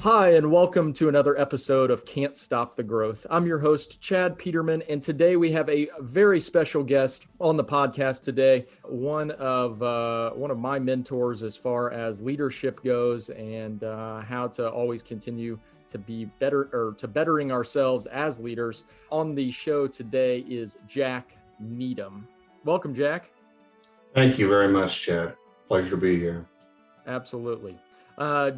Hi, and welcome to another episode of Can't Stop the Growth. I'm your host, Chad Peterman, and today we have a very special guest on the podcast today. One of my mentors as far as leadership goes, and how to always continue to be better, or to bettering ourselves as leaders. On the show today is Jack Needam. Welcome, Jack. Thank you very much, Chad. Pleasure to be here. Absolutely.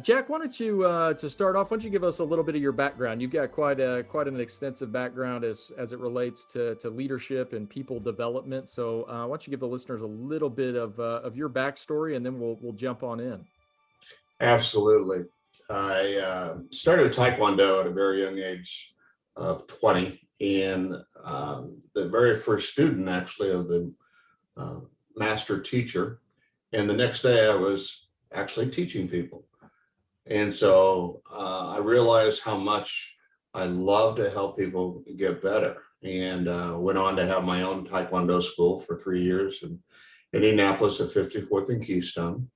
Jack, why don't you, to start off, why don't you give us a little bit of your background? You've got quite an extensive background as it relates to leadership and people development. So why don't you give the listeners a little bit of your backstory, and then we'll jump on in. Absolutely. I started Taekwondo at a very young age of 20, and the very first student actually of the master teacher. And the next day I was actually teaching people. And so I realized how much I love to help people get better, and went on to have my own Taekwondo school for 3 years in Indianapolis at 54th and Keystone.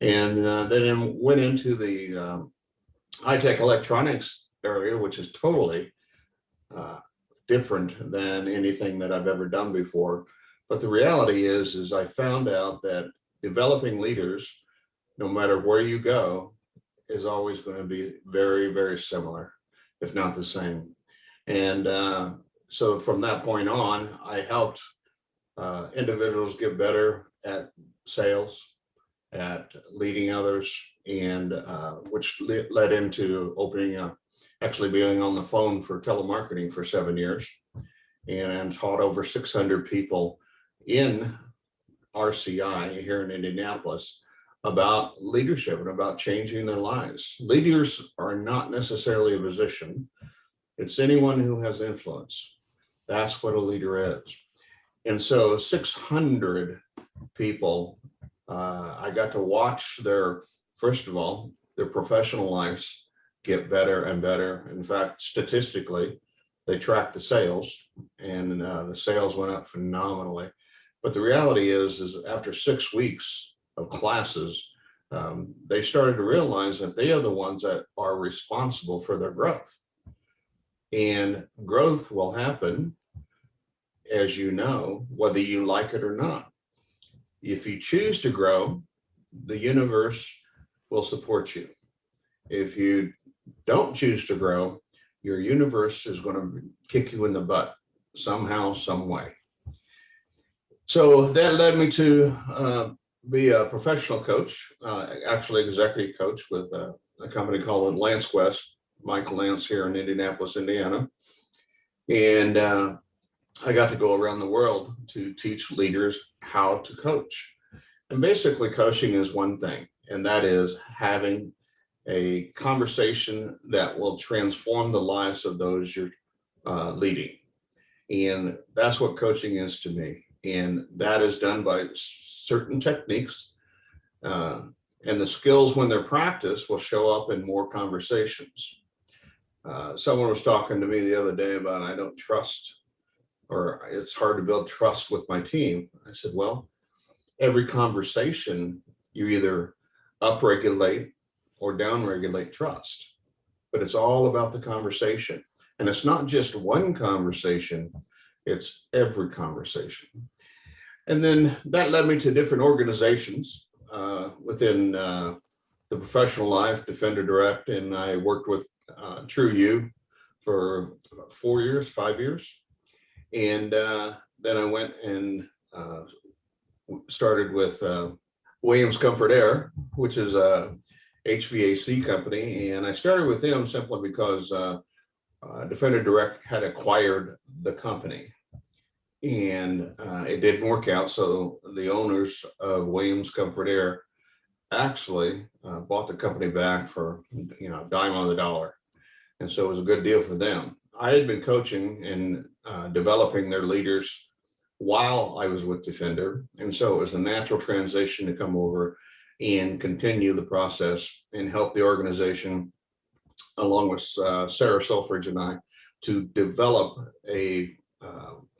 And then went into the high-tech electronics area, which is totally different than anything that I've ever done before. But the reality is I found out that developing leaders, no matter where you go, is always going to be very, very similar, if not the same. And so from that point on, I helped individuals get better at sales, at leading others, and which led into actually being on the phone for telemarketing for 7 years, and taught over 600 people in RCI here in Indianapolis about leadership and about changing their lives. Leaders are not necessarily a position. It's anyone who has influence. That's what a leader is. And so 600 people, I got to watch first of all, their professional lives get better and better. In fact, statistically, they track the sales, and the sales went up phenomenally. But the reality is after 6 weeks of classes, they started to realize that they are the ones that are responsible for their growth. And growth will happen, as you know, whether you like it or not. If you choose to grow, the universe will support you. If you don't choose to grow, your universe is going to kick you in the butt somehow, some way. So that led me to be a professional coach, actually executive coach with a company called Lance Quest, Michael Lance here in Indianapolis, Indiana. And I got to go around the world to teach leaders how to coach. And basically coaching is one thing, and that is having a conversation that will transform the lives of those you're leading. And that's what coaching is to me. And that is done by certain techniques, and the skills, when they're practiced, will show up in more conversations. Someone was talking to me the other day about I don't trust, or it's hard to build trust with my team. I said, well, every conversation you either upregulate or downregulate trust, but it's all about the conversation. And it's not just one conversation, it's every conversation. And then that led me to different organizations within the professional life, Defender Direct, and I worked with True You for 4 years, 5 years. And then I went and started with Williams Comfort Air, which is a HVAC company. And I started with them simply because Defender Direct had acquired the company. And it didn't work out. So the owners of Williams Comfort Air actually bought the company back for, a dime on the dollar. And so it was a good deal for them. I had been coaching and developing their leaders while I was with Defender. And so it was a natural transition to come over and continue the process and help the organization, along with Sarah Selfridge and I, to develop a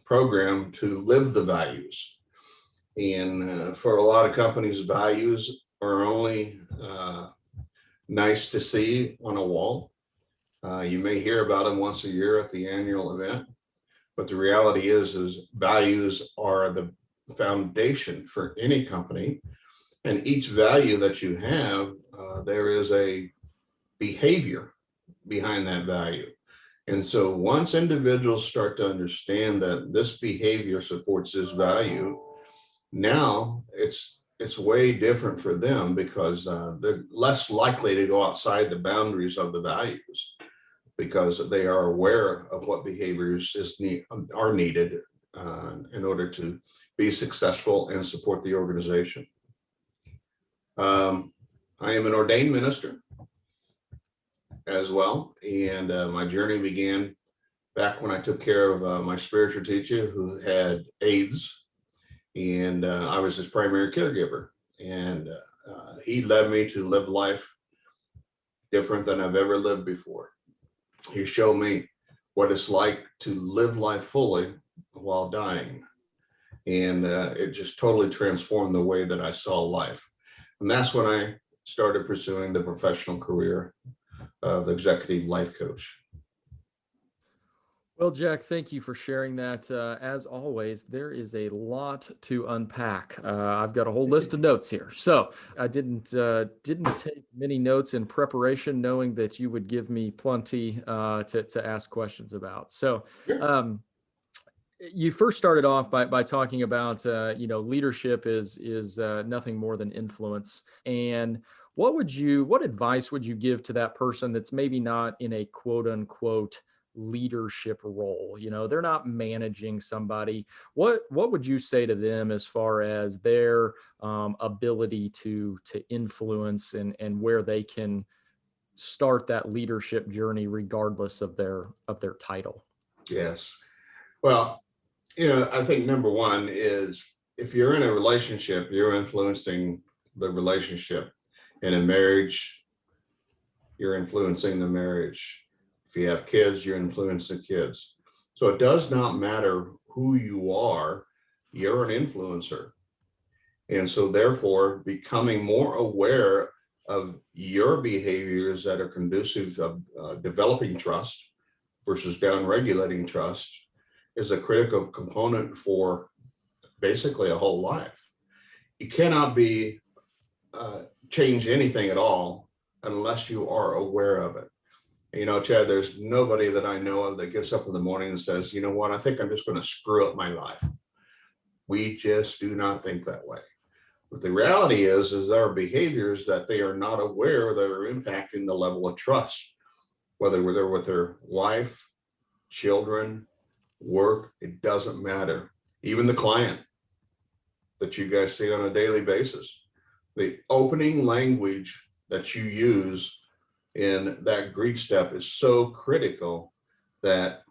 program to live the values. And for a lot of companies, values are only nice to see on a wall. You may hear about them once a year at the annual event, but the reality is values are the foundation for any company. And each value that you have, there is a behavior behind that value. And so once individuals start to understand that this behavior supports this value, now it's way different for them because they're less likely to go outside the boundaries of the values because they are aware of what behaviors are needed in order to be successful and support the organization. I am an ordained minister as well, and my journey began back when I took care of my spiritual teacher who had AIDS, and I was his primary caregiver. And he led me to live life different than I've ever lived before. He showed me what it's like to live life fully while dying. And it just totally transformed the way that I saw life. And that's when I started pursuing the professional career of executive life coach. Well, Jack, thank you for sharing that. As always, there is a lot to unpack. I've got a whole list of notes here. So I didn't take many notes in preparation, knowing that you would give me plenty to ask questions about. So you first started off by talking about leadership is nothing more than influence. And what advice would you give to that person that's maybe not in a quote unquote leadership role? They're not managing somebody. What would you say to them as far as their ability to influence and where they can start that leadership journey regardless of their title? Yes. Well, I think number one is if you're in a relationship, you're influencing the relationship. In a marriage, you're influencing the marriage. If you have kids, you're influencing kids. So it does not matter who you are, you're an influencer. And so therefore, becoming more aware of your behaviors that are conducive of developing trust versus down-regulating trust is a critical component for basically a whole life. You cannot change anything at all unless you are aware of it. Chad, there's nobody that I know of that gets up in the morning and says, you know what, I think I'm just going to screw up my life. We just do not think that way. But the reality is there are behaviors that they are not aware that are impacting the level of trust, whether they're with their wife, children, work, it doesn't matter. Even the client that you guys see on a daily basis, the opening language that you use in that greet step is so critical that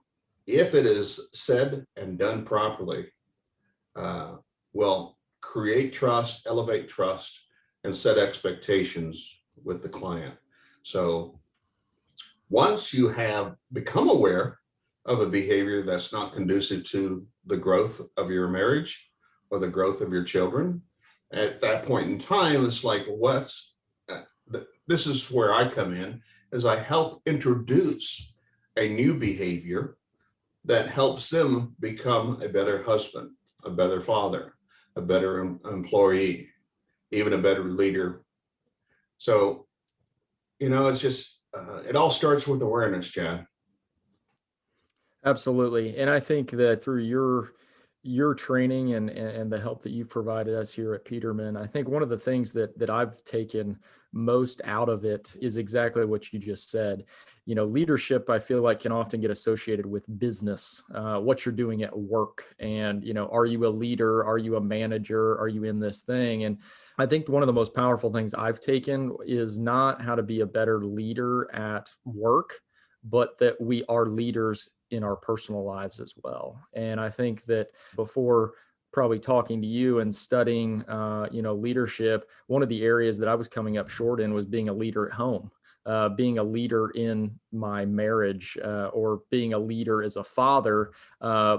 if it is said and done properly, will create trust, elevate trust, and set expectations with the client. So once you have become aware of a behavior that's not conducive to the growth of your marriage or the growth of your children, at that point in time, it's like, this is where I come in, is I help introduce a new behavior that helps them become a better husband, a better father, a better employee, even a better leader. So, it's just, it all starts with awareness, Chad. Absolutely. And I think that through your training and the help that you've provided us here at Peterman, I think one of the things that I've taken most out of it is exactly what you just said. Leadership, I feel like, can often get associated with business, what you're doing at work. And, are you a leader? Are you a manager? Are you in this thing? And I think one of the most powerful things I've taken is not how to be a better leader at work, but that we are leaders in our personal lives as well. And I think that before probably talking to you and studying, leadership, one of the areas that I was coming up short in was being a leader at home, being a leader in my marriage, or being a leader as a father,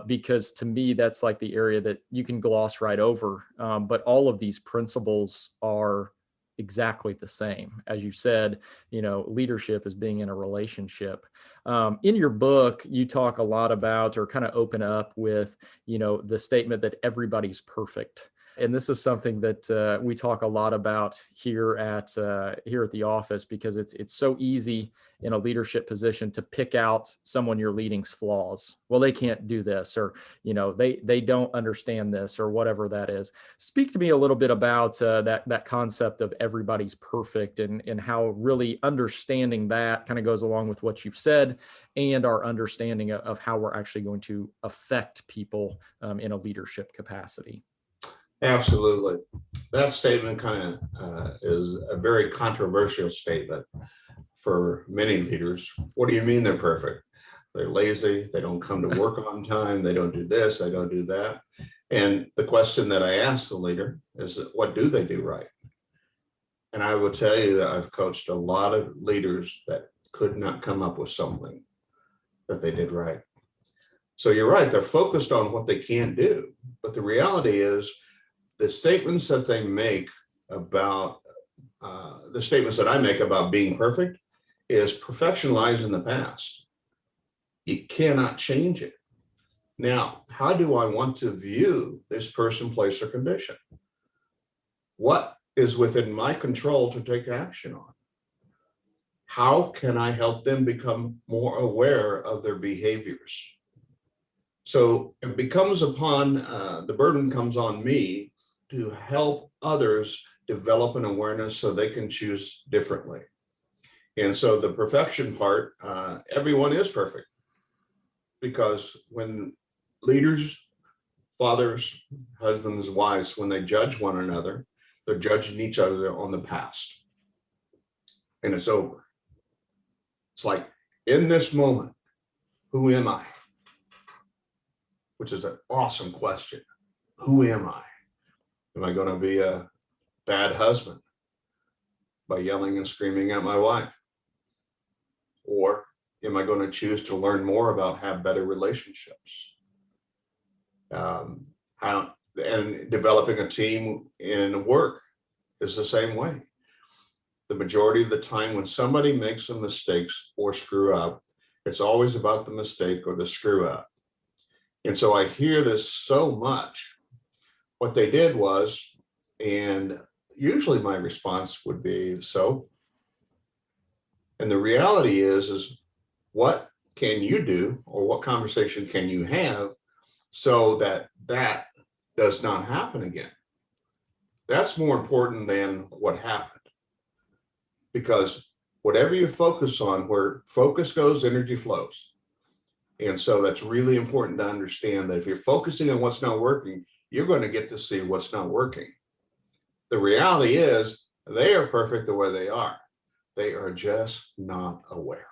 because to me, that's like the area that you can gloss right over. But all of these principles are exactly the same. As you said, leadership is being in a relationship. In your book, you talk a lot about, or kind of open up with, the statement that everybody's perfect. And this is something that we talk a lot about here at the office, because it's so easy in a leadership position to pick out someone you're leading's flaws. Well, they can't do this, or they don't understand this, or whatever that is. Speak to me a little bit about that concept of everybody's perfect, and how really understanding that kind of goes along with what you've said, and our understanding of how we're actually going to affect people in a leadership capacity. Absolutely. That statement kind of is a very controversial statement for many leaders. What do you mean they're perfect? They're lazy. They don't come to work on time. They don't do this. They don't do that. And the question that I ask the leader is, what do they do right? And I will tell you that I've coached a lot of leaders that could not come up with something that they did right. So you're right. They're focused on what they can't do. But the reality is, the statements that they make about the statements that I make about being perfect is perfection lies in the past. You cannot change it. Now, how do I want to view this person, place, or condition? What is within my control to take action on? How can I help them become more aware of their behaviors? So it becomes upon, the burden comes on me to help others develop an awareness so they can choose differently. And so the perfection part, everyone is perfect, because when leaders, fathers, husbands, wives, when they judge one another, they're judging each other on the past, and it's over. It's like, in this moment, who am I? Which is an awesome question. Who am I? Am I going to be a bad husband by yelling and screaming at my wife? Or am I going to choose to learn more about have better relationships? And developing a team in work is the same way. The majority of the time when somebody makes some mistakes or screw up, it's always about the mistake or the screw up. And so I hear this so much. What they did was, and usually my response would be, so? And the reality is what can you do, or what conversation can you have so that that does not happen again? That's more important than what happened. Because whatever you focus on, where focus goes, energy flows. And so that's really important to understand, that if you're focusing on what's not working, you're going to get to see what's not working. The reality is they are perfect the way they are. They are just not aware.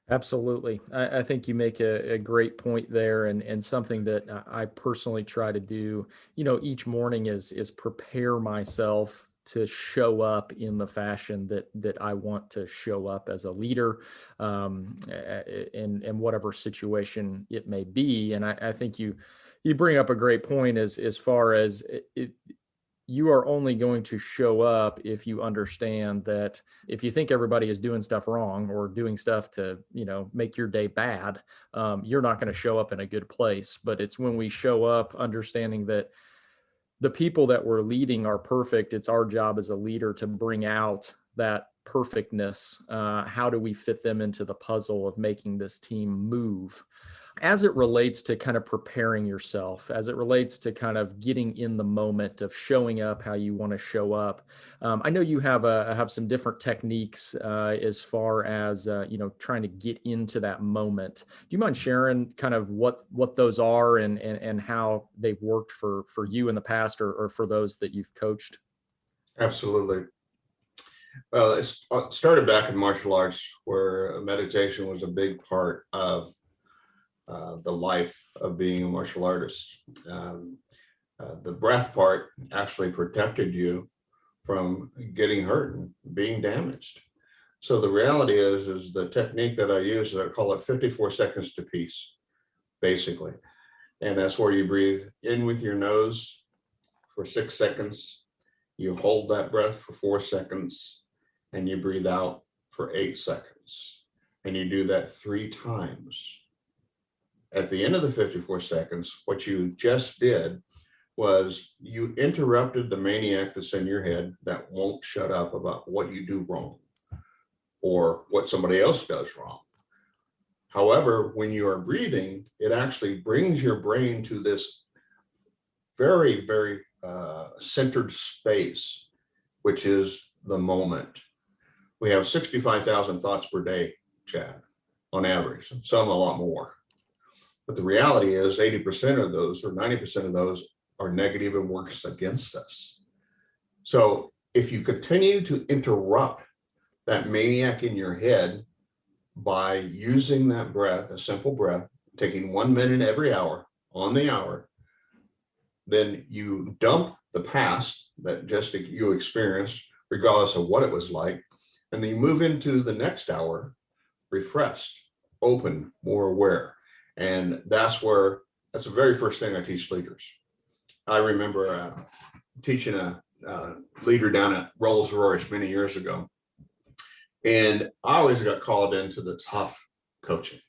Absolutely. I think you make a great point there, and something that I personally try to do, each morning is prepare myself to show up in the fashion that I want to show up as a leader, in whatever situation it may be. And I think you bring up a great point as far as you are only going to show up if you understand that if you think everybody is doing stuff wrong or doing stuff to, make your day bad, you're not going to show up in a good place. But it's when we show up understanding that the people that we're leading are perfect. It's our job as a leader to bring out that perfectness. How do we fit them into the puzzle of making this team move? As it relates to kind of preparing yourself, as it relates to kind of getting in the moment of showing up how you want to show up, I know you have some different techniques as far as trying to get into that moment. Do you mind sharing kind of what those are, and how they've worked for you in the past, or for those that you've coached? Absolutely. Well, it started back in martial arts, where meditation was a big part of the life of being a martial artist. The breath part actually protected you from getting hurt and being damaged. So the reality is the technique that I use, I call it 54 seconds to peace, basically. And that's where you breathe in with your nose for 6 seconds. you hold that breath for 4 seconds, and you breathe out for 8 seconds. And you do that 3 times. At the end of the 54 seconds, what you just did was you interrupted the maniac that's in your head that won't shut up about what you do wrong or what somebody else does wrong. However, when you are breathing, it actually brings your brain to this very, very centered space, which is the moment. We have 65,000 thoughts per day, Chad, on average, some a lot more. But the reality is 80% of those or 90% of those are negative and works against us. So if you continue to interrupt that maniac in your head by using that breath, a simple breath, taking 1 minute every hour on the hour, then you dump the past that just you experienced, regardless of what it was like, and then you move into the next hour refreshed, open, more aware. And that's the very first thing I teach leaders. I remember teaching a leader down at Rolls-Royce many years ago. And I always got called into the tough coaching,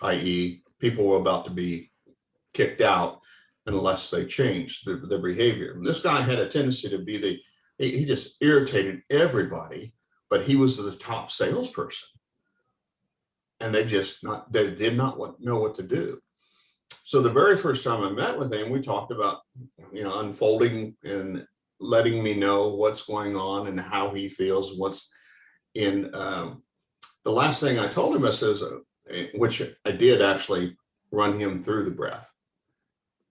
i.e. people were about to be kicked out unless they changed their behavior. And this guy had a tendency to be he just irritated everybody, but he was the top salesperson. And they did not know what to do. So the very first time I met with him, we talked about, unfolding and letting me know what's going on and how he feels, what's in. The last thing I told him, I says, which I did actually run him through the breath.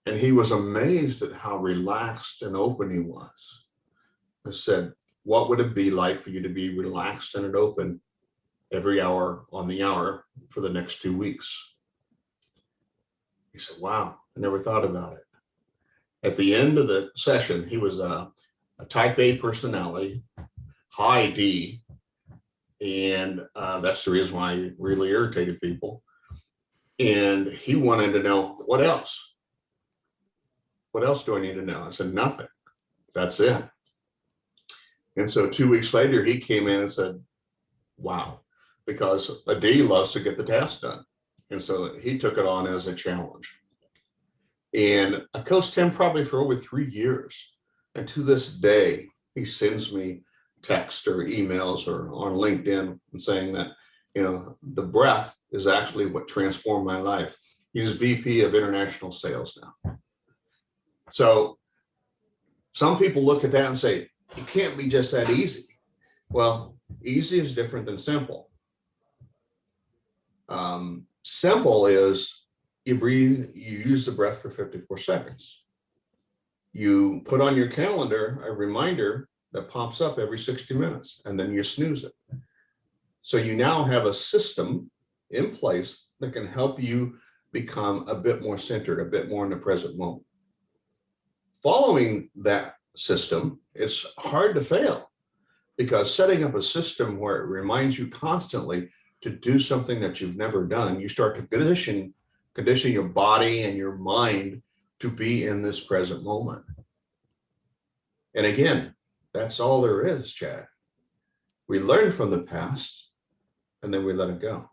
And he was amazed at how relaxed and open he was. I said, what would it be like for you to be relaxed and open every hour on the hour for the next 2 weeks? He said, wow, I never thought about it. At the end of the session, he was a type A personality, high D, and that's the reason why he really irritated people. And he wanted to know, what else? What else do I need to know? I said, nothing. That's it. And so 2 weeks later, he came in and said, wow, because a D loves to get the task done. And so he took it on as a challenge. And I coached him probably for over 3 years. And to this day, he sends me texts or emails or on LinkedIn and saying that, the breath is actually what transformed my life. He's VP of international sales now. So some people look at that and say, it can't be just that easy. Well, easy is different than simple. Simple is you breathe, you use the breath for 54 seconds. You put on your calendar a reminder that pops up every 60 minutes, and then you snooze it. So you now have a system in place that can help you become a bit more centered, a bit more in the present moment. Following that system, it's hard to fail, because setting up a system where it reminds you constantly to do something that you've never done, you start to condition your body and your mind to be in this present moment. And again, that's all there is, Chad. We learn from the past and then we let it go.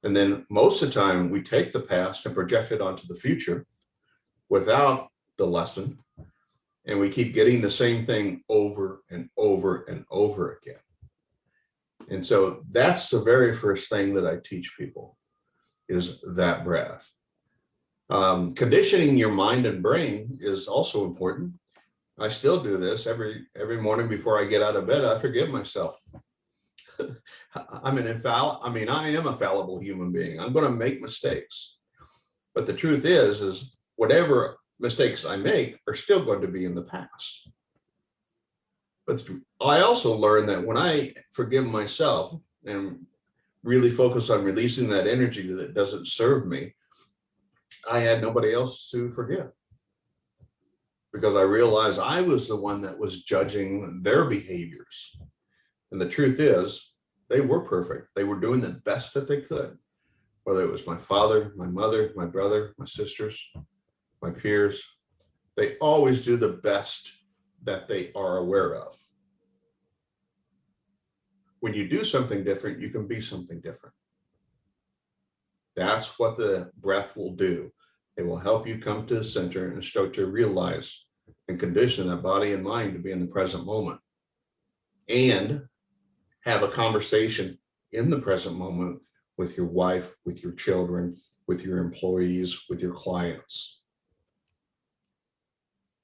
And then most of the time we take the past and project it onto the future without the lesson. And we keep getting the same thing over and over and over again. And so that's the very first thing that I teach people, is that breath. Conditioning your mind and brain is also important. I still do this every morning before I get out of bed. I forgive myself. I am a fallible human being. I'm going to make mistakes. But the truth is whatever mistakes I make are still going to be in the past. But I also learned that when I forgive myself and really focus on releasing that energy that doesn't serve me, I had nobody else to forgive. Because I realized I was the one that was judging their behaviors. And the truth is, they were perfect. They were doing the best that they could. Whether it was my father, my mother, my brother, my sisters, my peers, they always do the best that they are aware of. When you do something different, you can be something different. That's what the breath will do. It will help you come to the center and start to realize and condition that body and mind to be in the present moment and have a conversation in the present moment with your wife, with your children, with your employees, with your clients.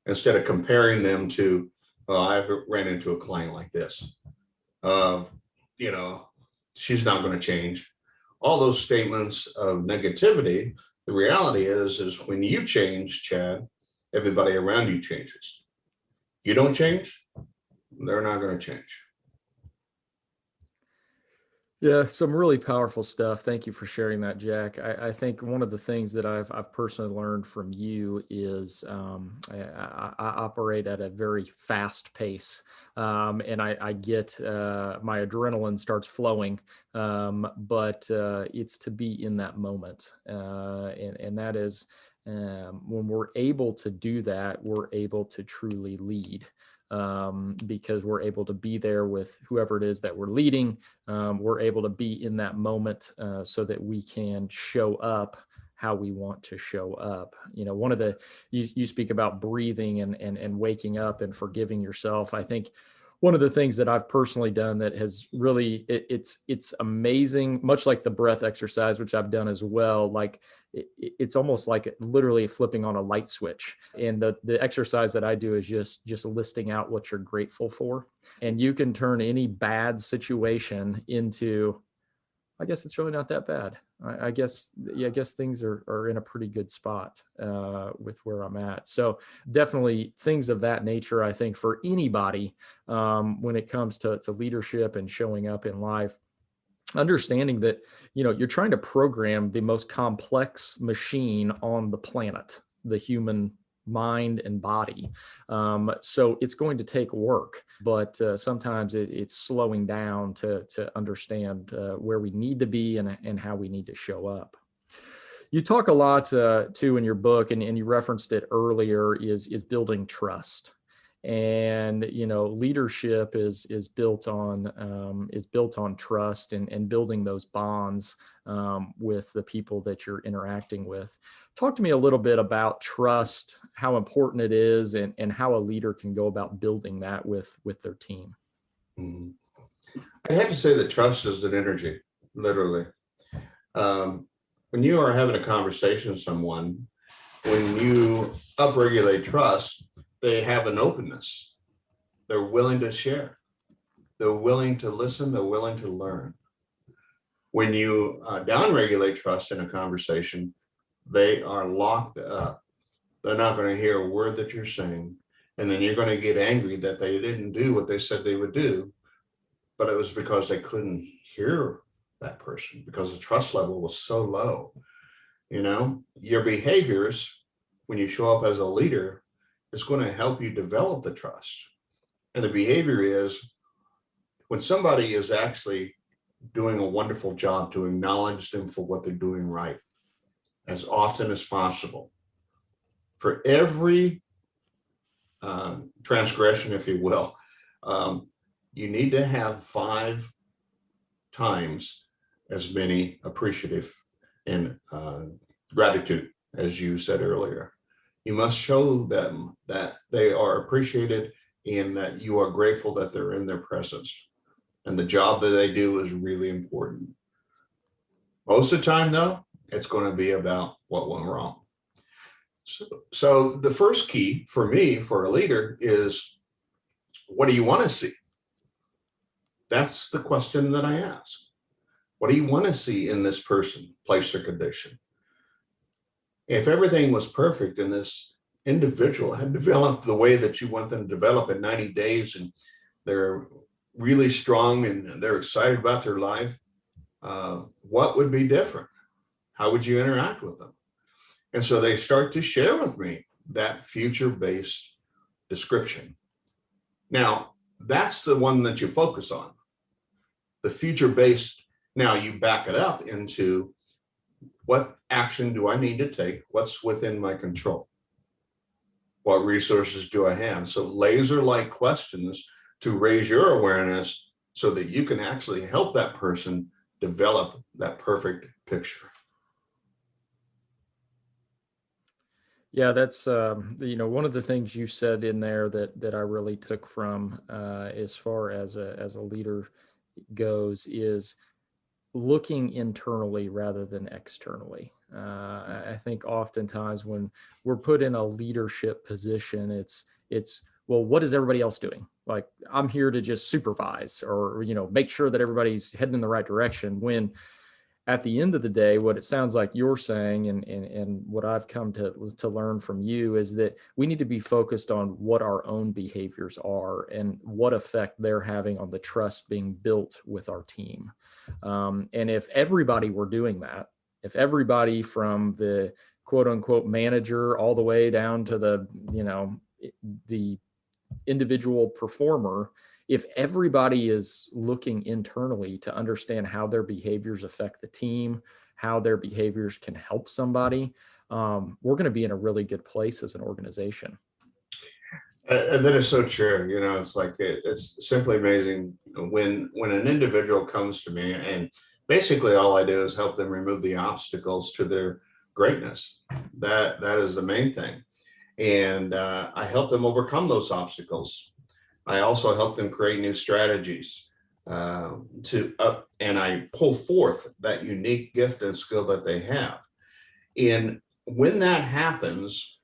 Instead of comparing them to, oh, I've ran into a client like this. She's not going to change. All those statements of negativity, the reality is when you change, Chad, everybody around you changes. You don't change, they're not going to change. Yeah, some really powerful stuff. Thank you for sharing that, Jack. I think one of the things that I've personally learned from you is I operate at a very fast pace, and I get my adrenaline starts flowing, but it's to be in that moment, and that is when we're able to do that, we're able to truly lead. Because we're able to be there with whoever it is that we're leading. We're able to be in that moment so that we can show up how we want to show up. One of you speak about breathing and waking up and forgiving yourself. I think one of the things that I've personally done that has really, it's amazing, much like the breath exercise, which I've done as well. Like it's almost like literally flipping on a light switch. And the exercise that I do is just listing out what you're grateful for. And you can turn any bad situation into, I guess it's really not that bad. I guess things are in a pretty good spot with where I'm at. So definitely things of that nature, I think for anybody when it comes to leadership and showing up in life, understanding that, you're trying to program the most complex machine on the planet, the human mind and body. So it's going to take work, but sometimes it's slowing down to understand where we need to be and how we need to show up. You talk a lot too in your book, and you referenced it earlier, is building trust. And leadership is built on trust and building those bonds with the people that you're interacting with. Talk to me a little bit about trust, how important it is, and how a leader can go about building that with their team. Mm-hmm. I have to say that trust is an energy, literally. When you are having a conversation with someone, when you upregulate trust, they have an openness. They're willing to share. They're willing to listen. They're willing to learn. When you downregulate trust in a conversation, they are locked up. They're not going to hear a word that you're saying. And then you're going to get angry that they didn't do what they said they would do, but it was because they couldn't hear that person because the trust level was so low. Your behaviors, when you show up as a leader, is going to help you develop the trust. And the behavior is when somebody is actually doing a wonderful job, to acknowledge them for what they're doing right as often as possible. For every transgression, if you will, you need to have 5 times as many appreciative and gratitude, as you said earlier. You must show them that they are appreciated and that you are grateful that they're in their presence. And the job that they do is really important. Most of the time, though, it's going to be about what went wrong. So the first key for me, for a leader, is what do you want to see? That's the question that I ask. What do you want to see in this person, place, or condition? If everything was perfect and this individual had developed the way that you want them to develop in 90 days and they're really strong and they're excited about their life, what would be different? How would you interact with them? And so they start to share with me that future-based description. Now, that's the one that you focus on. The future-based, now you back it up into what action do I need to take? What's within my control? What resources do I have? So laser-like questions to raise your awareness so that you can actually help that person develop that perfect picture. Yeah, that's one of the things you said in there that I really took from as far as a leader goes is looking internally rather than externally. I think oftentimes when we're put in a leadership position, it's well, what is everybody else doing? Like, I'm here to just supervise or make sure that everybody's heading in the right direction. When at the end of the day, what it sounds like you're saying, and what I've come to learn from you, is that we need to be focused on what our own behaviors are and what effect they're having on the trust being built with our team. And if everybody were doing that, if everybody from the quote unquote manager all the way down to the individual performer, if everybody is looking internally to understand how their behaviors affect the team, how their behaviors can help somebody, we're going to be in a really good place as an organization. And that is so true. It's like it's simply amazing when an individual comes to me, and basically all I do is help them remove the obstacles to their greatness. That is the main thing. And I help them overcome those obstacles. I also help them create new strategies and I pull forth that unique gift and skill that they have. And when that happens,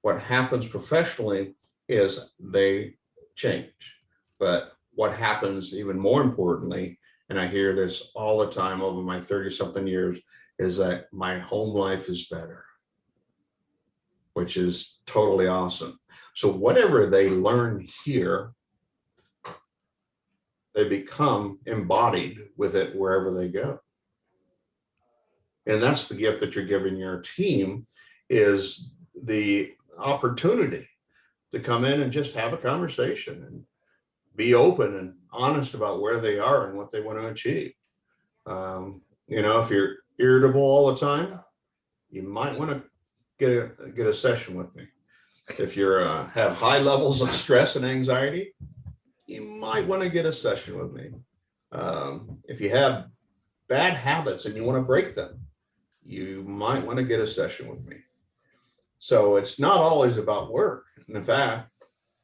what happens professionally is they change. But what happens even more importantly, and I hear this all the time over my 30-something years, is that my home life is better, which is totally awesome. So whatever they learn here, they become embodied with it wherever they go. And that's the gift that you're giving your team, is the opportunity to come in and just have a conversation and be open and honest about where they are and what they want to achieve. If you're irritable all the time, you might want to get a session with me. If you're have high levels of stress and anxiety, you might want to get a session with me. If you have bad habits and you want to break them, you might want to get a session with me. So it's not always about work. And in fact,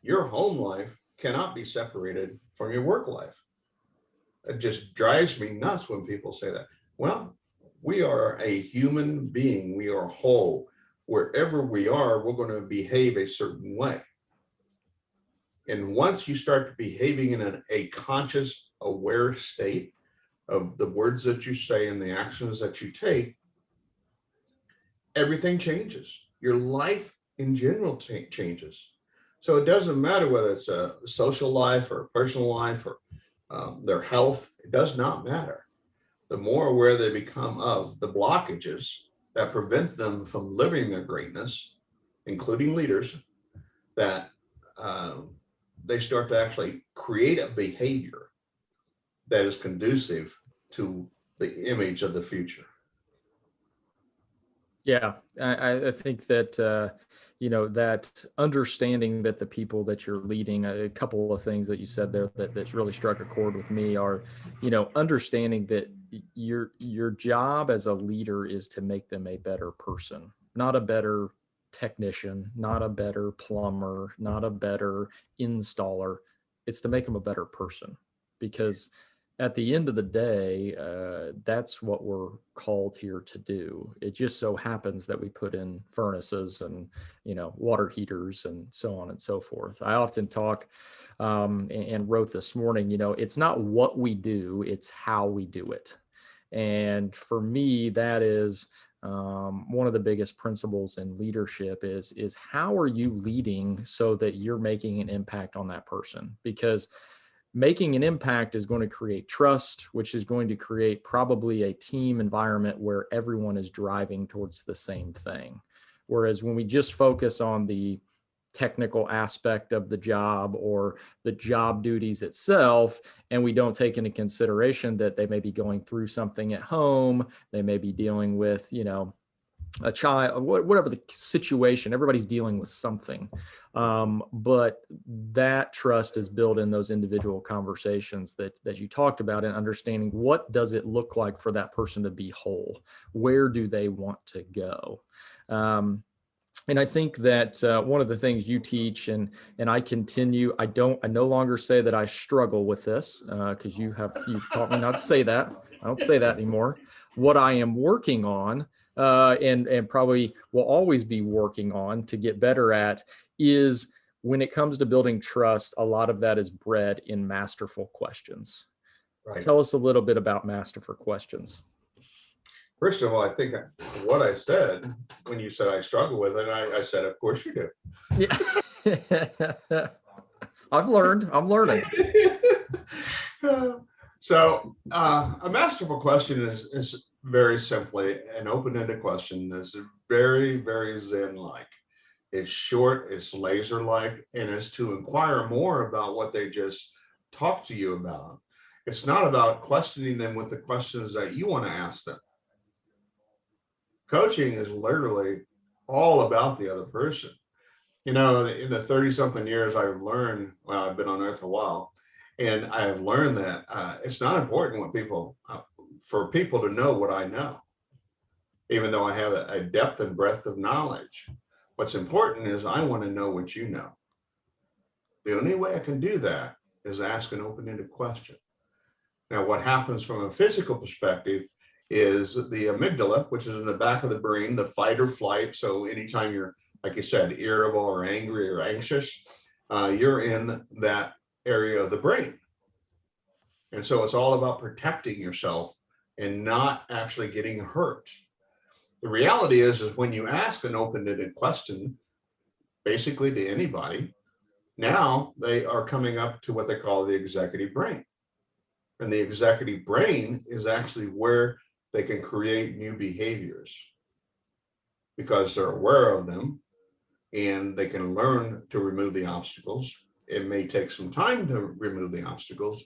your home life cannot be separated from your work life. It just drives me nuts when people say that. Well, we are a human being. We are whole. Wherever we are, we're going to behave a certain way. And once you start behaving in a conscious, aware state of the words that you say and the actions that you take, everything changes. Your life in general changes. So it doesn't matter whether it's a social life or a personal life or their health. It does not matter. The more aware they become of the blockages that prevent them from living their greatness, including leaders, that they start to actually create a behavior that is conducive to the image of the future. Yeah, I think that, that understanding that the people that you're leading, a couple of things that you said there that really struck a chord with me are, understanding that your job as a leader is to make them a better person, not a better technician, not a better plumber, not a better installer. It's to make them a better person, because at the end of the day, that's what we're called here to do. It just so happens that we put in furnaces and, water heaters and so on and so forth. I often talk and wrote this morning, it's not what we do, it's how we do it. And for me, that is one of the biggest principles in leadership is how are you leading so that you're making an impact on that person? Because making an impact is going to create trust, which is going to create probably a team environment where everyone is driving towards the same thing. Whereas when we just focus on the technical aspect of the job or the job duties itself, and we don't take into consideration that they may be going through something at home, they may be dealing with, a child, whatever the situation, everybody's dealing with something. But that trust is built in those individual conversations that you talked about, and understanding what does it look like for that person to be whole? Where do they want to go? And I think that one of the things you teach, and I continue, I no longer say that I struggle with this, because you've taught me not to say that. I don't say that anymore. What I am working on, and probably will always be working on to get better at, is when it comes to building trust, a lot of that is bred in masterful questions. Right. Tell us a little bit about masterful questions. First of all, I think what I said when you said I struggle with it, I said, of course you do. Yeah. I'm learning. So a masterful question is very simply an open-ended question that's very, very Zen-like. It's short, it's laser-like, and it's to inquire more about what they just talked to you about. It's not about questioning them with the questions that you want to ask them. Coaching is literally all about the other person. In the 30-something years I've learned, well, I've been on earth a while, and I have learned that it's not important for people to know what I know, even though I have a depth and breadth of knowledge. What's important is I want to know what you know. The only way I can do that is ask an open-ended question. Now, what happens from a physical perspective is the amygdala, which is in the back of the brain, the fight or flight. So anytime you're, like you said, irritable or angry or anxious, you're in that area of the brain. And so it's all about protecting yourself and not actually getting hurt. The reality is when you ask an open-ended question, basically to anybody, now they are coming up to what they call the executive brain. And the executive brain is actually where they can create new behaviors because they're aware of them and they can learn to remove the obstacles. It may take some time to remove the obstacles,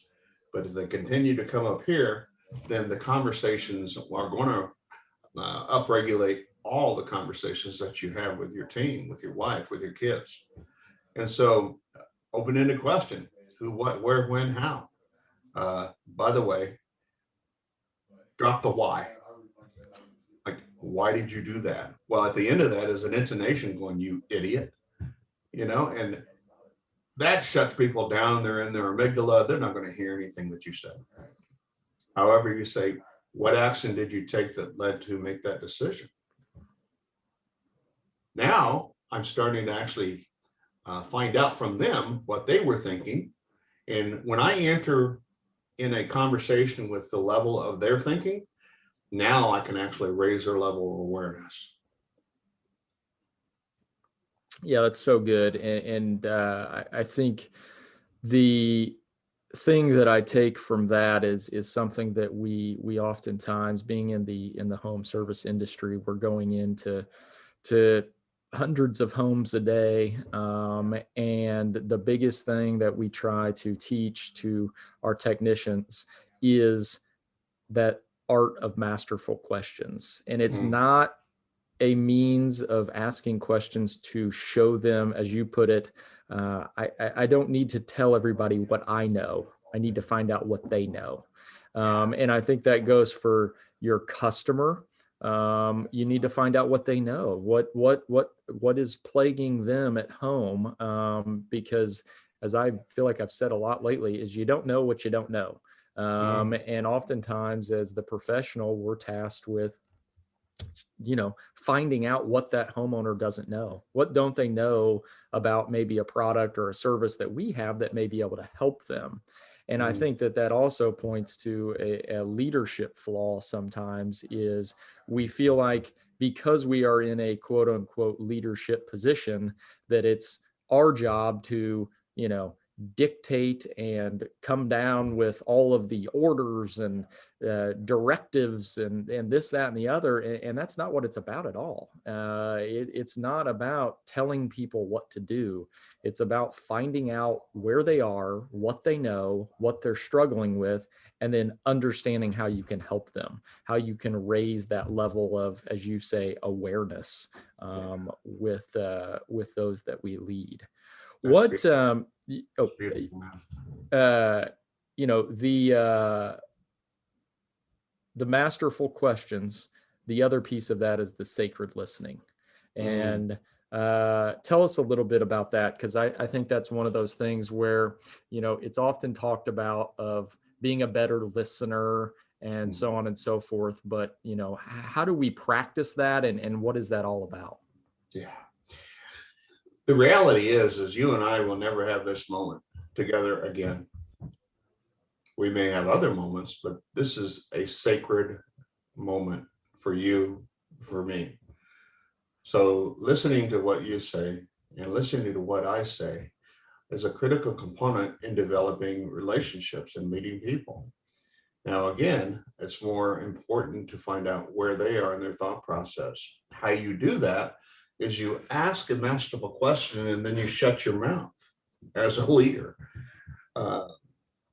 but if they continue to come up here, then the conversations are going to upregulate all the conversations that you have with your team, with your wife, with your kids. And so open-ended question: who, what, where, when, how. By the way, drop the why. Like, why did you do that? Well, at the end of that is an intonation going, you idiot, and that shuts people down. They're in their amygdala. They're not going to hear anything that you said. However, you say, what action did you take that led to make that decision? Now I'm starting to actually find out from them what they were thinking. And when I enter in a conversation with the level of their thinking, now I can actually raise their level of awareness. Yeah, that's so good. And I think the thing that I take from that is something that we oftentimes, being in the home service industry, we're going into hundreds of homes a day. And the biggest thing that we try to teach to our technicians is that art of masterful questions. And it's not a means of asking questions to show them, as you put it, I don't need to tell everybody what I know. I need to find out what they know. And I think that goes for your customer. You need to find out what they know, what is plaguing them at home. Because as I feel like I've said a lot lately, is you don't know what you don't know. And oftentimes as the professional, we're tasked with, finding out what that homeowner doesn't know. What don't they know about maybe a product or a service that we have that may be able to help them? And I think that also points to a leadership flaw sometimes, is we feel like because we are in a quote unquote leadership position, that it's our job to, dictate and come down with all of the orders and directives and this, that, and the other. And that's not what it's about at all. It's not about telling people what to do. It's about finding out where they are, what they know, what they're struggling with, and then understanding how you can help them, how you can raise that level of, as you say, awareness with those that we lead. That's What beautiful. oh, Beautiful, man. you know, the masterful questions. The other piece of that is the sacred listening, and tell us a little bit about that, because I think that's one of those things where, you know, it's often talked about of being a better listener and so on and so forth. But, you know, how do we practice that, and what is that all about? Yeah. The reality is you and I will never have this moment together again. We may have other moments, but this is a sacred moment for you, for me. So listening to what you say and listening to what I say is a critical component in developing relationships and leading people. Now, again, it's more important to find out where they are in their thought process. How you do that is you ask a masterful question and then you shut your mouth as a leader,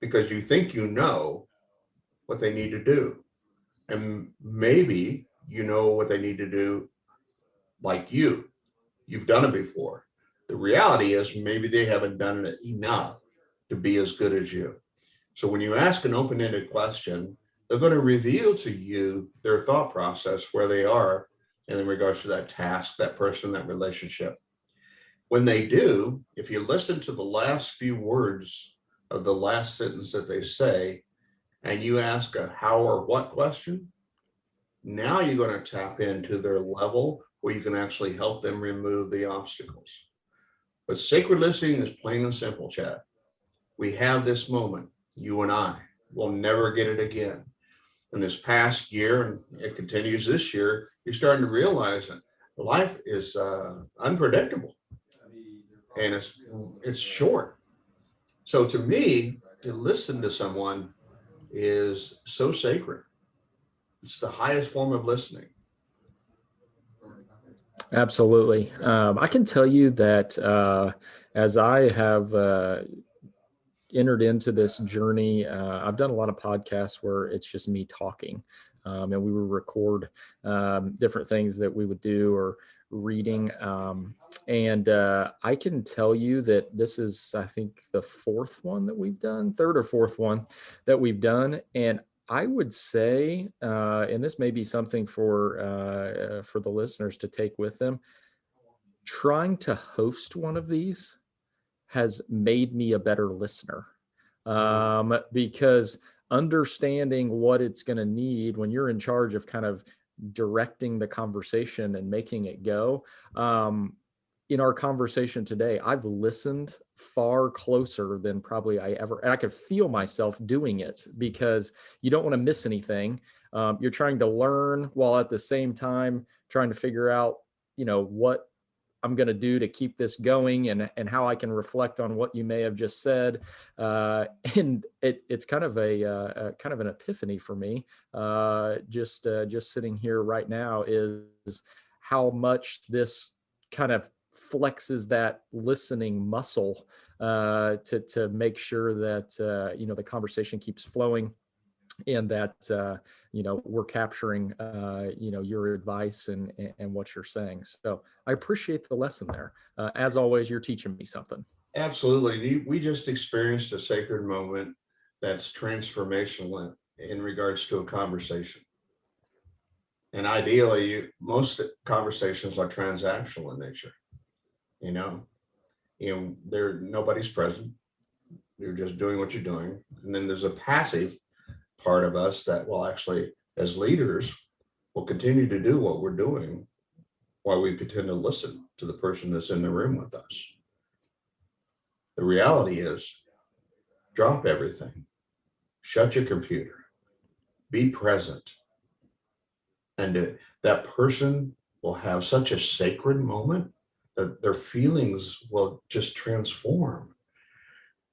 because you think you know what they need to do. And maybe you know what they need to do like you've done it before. The reality is maybe they haven't done it enough to be as good as you. So when you ask an open-ended question, they're going to reveal to you their thought process, where they are in regards to that task, that person, that relationship. When they do, if you listen to the last few words of the last sentence that they say, and you ask a how or what question, now you're going to tap into their level where you can actually help them remove the obstacles. But sacred listening is plain and simple, Chad. We have this moment, you and I will never get it again. In this past year, and it continues this year, you're starting to realize that life is unpredictable and it's short. So to me, to listen to someone is so sacred. It's the highest form of listening. Absolutely. I can tell you that as I have entered into this journey, I've done a lot of podcasts where it's just me talking, and we would record different things that we would do or reading. And I can tell you that this is, I think, the fourth one that we've done, third or fourth one that we've done. And I would say, and this may be something for the listeners to take with them, trying to host one of these has made me a better listener, because understanding what it's going to need when you're in charge of kind of directing the conversation and making it go. In our conversation today, I've listened far closer than probably and I could feel myself doing it, because you don't want to miss anything. You're trying to learn while at the same time trying to figure out, you know, what I'm going to do to keep this going, and how I can reflect on what you may have just said. And it's kind of kind of an epiphany for me. Just sitting here right now is how much this kind of flexes that listening muscle, to make sure that, you know, the conversation keeps flowing, and that, you know, we're capturing, you know, your advice and what you're saying. So I appreciate the lesson there. As always, you're teaching me something. Absolutely. We just experienced a sacred moment that's transformational in regards to a conversation. And ideally, most conversations are transactional in nature. You know, nobody's present. You're just doing what you're doing. And then there's a passive part of us that will actually, as leaders, will continue to do what we're doing while we pretend to listen to the person that's in the room with us. The reality is, drop everything, shut your computer, be present, and that person will have such a sacred moment that their feelings will just transform.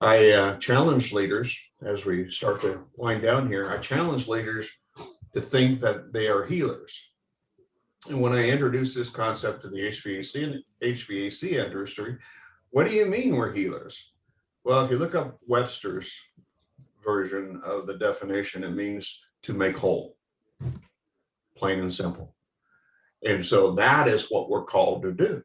I challenge leaders as we start to wind down here. I challenge leaders to think that they are healers. And when I introduced this concept to the HVAC industry, what do you mean we're healers? Well, if you look up Webster's version of the definition, it means to make whole, plain and simple. And so that is what we're called to do,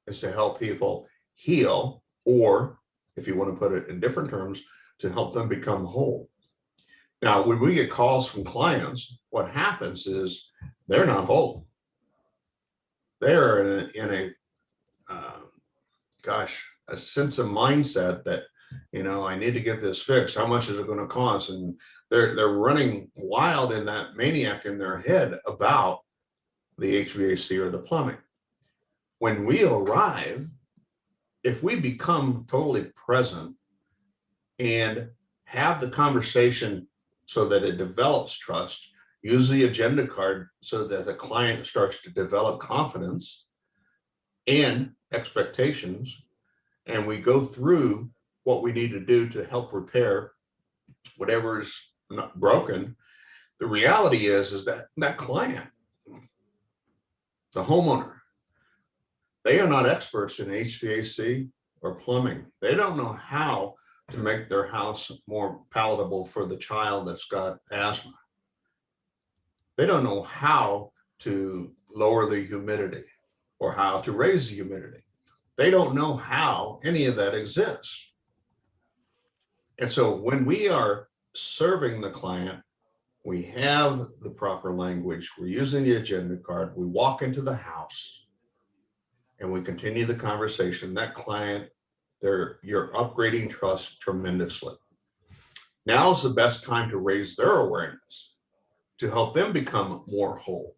is to help people heal, or if you want to put it in different terms, to help them become whole. Now, when we get calls from clients, what happens is they're not whole. They're in a a sense of mindset that, I need to get this fixed. How much is it going to cost? And they're running wild in that maniac in their head about the HVAC or the plumbing. When we arrive, if we become totally present and have the conversation so that it develops trust, use the agenda card so that the client starts to develop confidence and expectations, and we go through what we need to do to help repair whatever is not broken. The reality is that that client, the homeowner, they are not experts in HVAC or plumbing. They don't know how to make their house more palatable for the child that's got asthma. They don't know how to lower the humidity or how to raise the humidity. They don't know how any of that exists. And so when we are serving the client, we have the proper language, we're using the agenda card, we walk into the house and we continue the conversation. That client, you're upgrading trust tremendously. Now's the best time to raise their awareness to help them become more whole.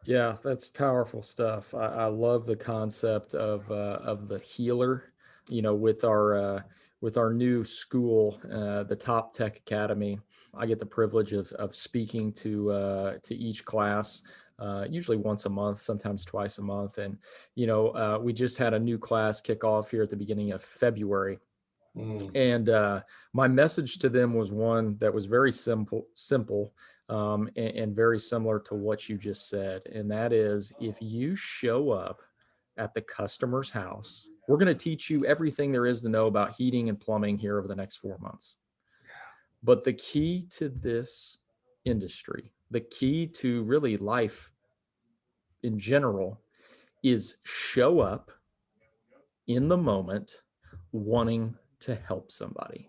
Yeah, that's powerful stuff. I love the concept of the healer. With our new school, the Top Tech Academy, I get the privilege of speaking to each class, usually once a month, sometimes twice a month. And we just had a new class kick off here at the beginning of February. And my message to them was one that was very simple, and very similar to what you just said. And that is, if you show up at the customer's house, we're going to teach you everything there is to know about heating and plumbing here over the next 4 months. But the key to this industry, the key to really life in general, is show up in the moment wanting to help somebody.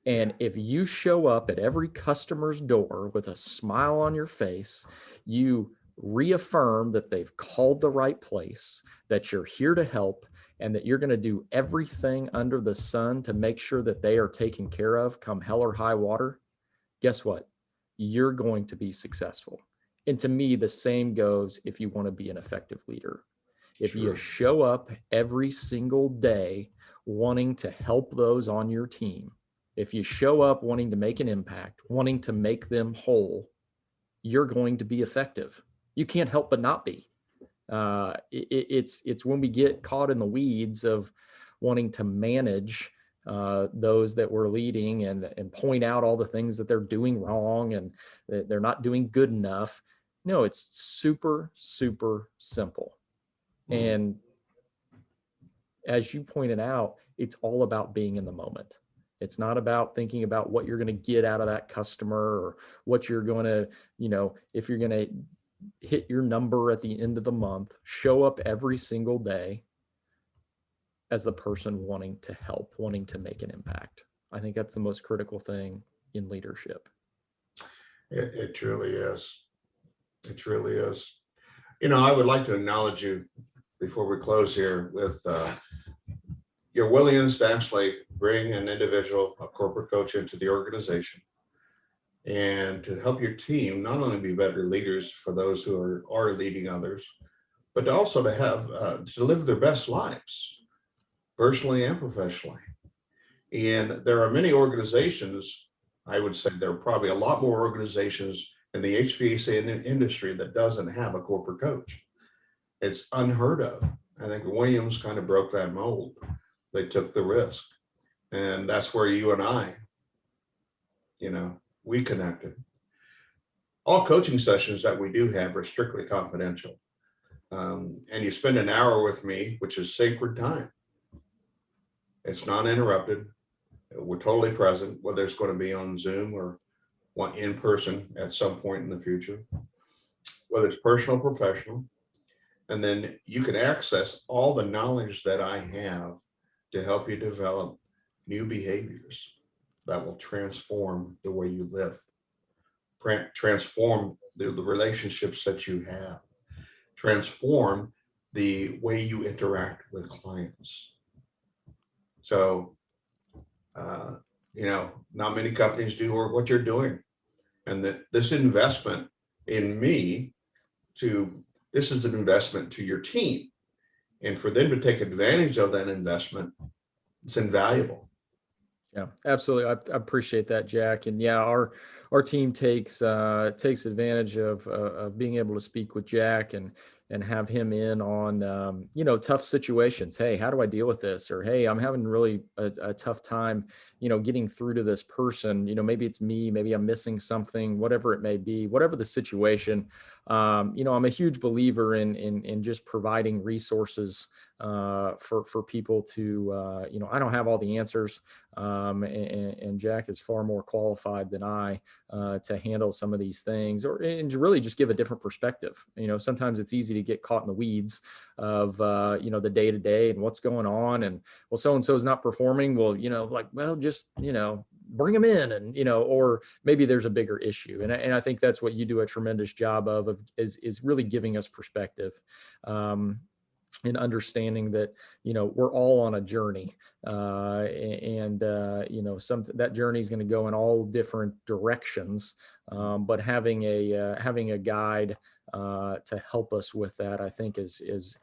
And if you show up at every customer's door with a smile on your face, you reaffirm that they've called the right place, that you're here to help, and that you're going to do everything under the sun to make sure that they are taken care of come hell or high water, guess what? You're going to be successful. And to me, the same goes if you want to be an effective leader. If you show up every single day wanting to help those on your team, if you show up wanting to make an impact, wanting to make them whole, you're going to be effective. You can't help but not be. It's when we get caught in the weeds of wanting to manage those that we're leading and point out all the things that they're doing wrong and that they're not doing good enough. No, it's super, super simple. And as you pointed out, it's all about being in the moment. It's not about thinking about what you're going to get out of that customer or what you're going to, if you're going to hit your number at the end of the month. Show up every single day as the person wanting to help, wanting to make an impact. I think that's the most critical thing in leadership. It truly is. It truly is. I would like to acknowledge you before we close here with your willingness to actually bring an individual, a corporate coach into the organization and to help your team not only be better leaders for those who are leading others, but also to have to live their best lives, personally and professionally. And there are many organizations, I would say there are probably a lot more organizations in the HVAC industry that doesn't have a corporate coach. It's unheard of. I think Williams kind of broke that mold. They took the risk. And that's where you and I, we connected. All coaching sessions that we do have are strictly confidential. And you spend an hour with me, which is sacred time. It's non-interrupted. We're totally present, whether it's going to be on Zoom or one in person at some point in the future, whether it's personal, professional. And then you can access all the knowledge that I have to help you develop new behaviors that will transform the way you live, transform the relationships that you have, transform the way you interact with clients. So, not many companies do what you're doing. And that this investment in me this is an investment to your team. And for them to take advantage of that investment, it's invaluable. Yeah, absolutely. I appreciate that, Jack. And yeah, our team takes advantage of being able to speak with Jack and have him in on tough situations. Hey, how do I deal with this? Or hey, I'm having really a tough time, getting through to this person. Maybe it's me, maybe I'm missing something, whatever it may be, whatever the situation. I'm a huge believer in just providing resources for people to I don't have all the answers. And Jack is far more qualified than I to handle some of these things, and to really just give a different perspective. Sometimes it's easy to get caught in the weeds of the day to day and what's going on, and well, so and so is not performing. Well, just bring them in, and or maybe there's a bigger issue, and I think that's what you do a tremendous job of is really giving us perspective. And understanding that we're all on a journey, and that journey is going to go in all different directions, but having a guide to help us with that, I think is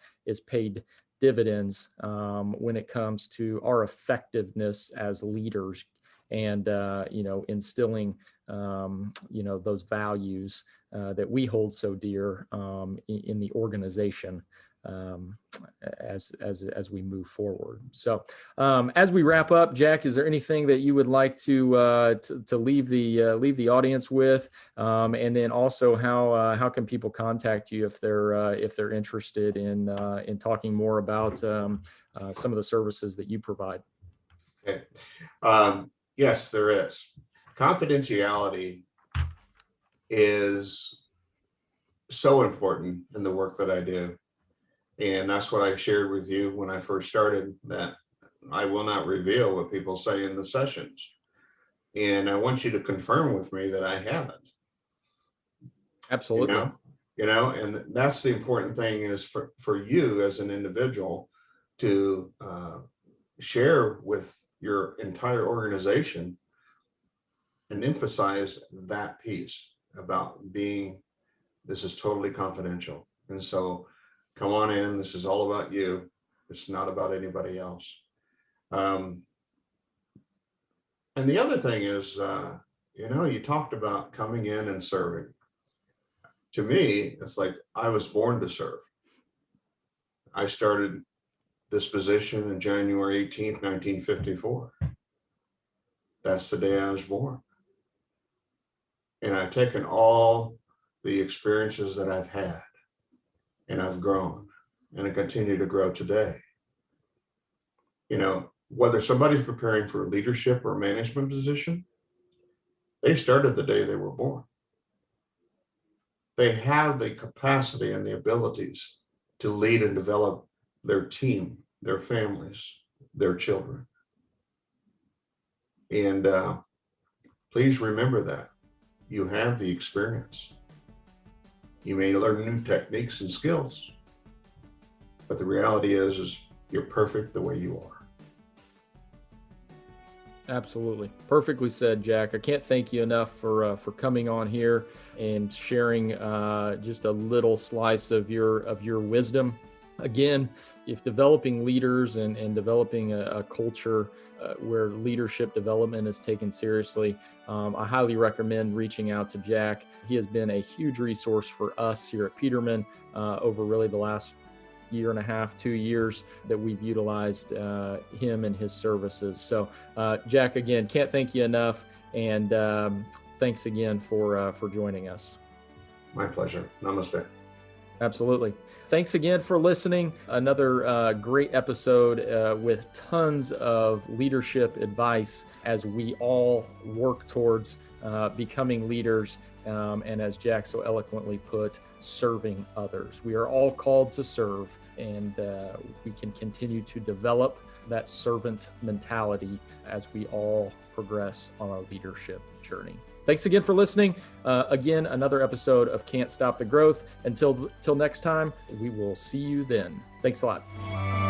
paid dividends when it comes to our effectiveness as leaders, and instilling those values that we hold so dear in the organization as we move forward. So as we wrap up, Jack, is there anything that you would like to leave the audience with, and then also how can people contact you if they're interested in talking more about some of the services that you provide? Okay. Yes, there is. Confidentiality is so important in the work that I do. And that's what I shared with you when I first started, that I will not reveal what people say in the sessions. And I want you to confirm with me that I haven't. Absolutely. And that's the important thing, is for you as an individual to share with your entire organization and emphasize that piece about this is totally confidential. And so come on in. This is all about you. It's not about anybody else. And the other thing is, you talked about coming in and serving. To me, it's like I was born to serve. I started this position in January 18th, 1954. That's the day I was born. And I've taken all the experiences that I've had, and I've grown, and I continue to grow today. Whether somebody's preparing for a leadership or management position, they started the day they were born. They have the capacity and the abilities to lead and develop their team, their families, their children. And please remember that you have the experience. You may learn new techniques and skills, but the reality is you're perfect the way you are. Absolutely. Perfectly said, Jack. I can't thank you enough for coming on here and sharing just a little slice of your wisdom. Again, if developing leaders and developing a culture where leadership development is taken seriously, I highly recommend reaching out to Jack. He has been a huge resource for us here at Peterman over really the last year and a half, 2 years that we've utilized him and his services. So Jack, again, can't thank you enough. And thanks again for joining us. My pleasure. Namaste. Absolutely. Thanks again for listening. Another great episode with tons of leadership advice as we all work towards becoming leaders. And as Jack so eloquently put, serving others. We are all called to serve, and we can continue to develop that servant mentality as we all progress on our leadership journey. Thanks again for listening. Again, another episode of Can't Stop the Growth. Until next time, we will see you then. Thanks a lot.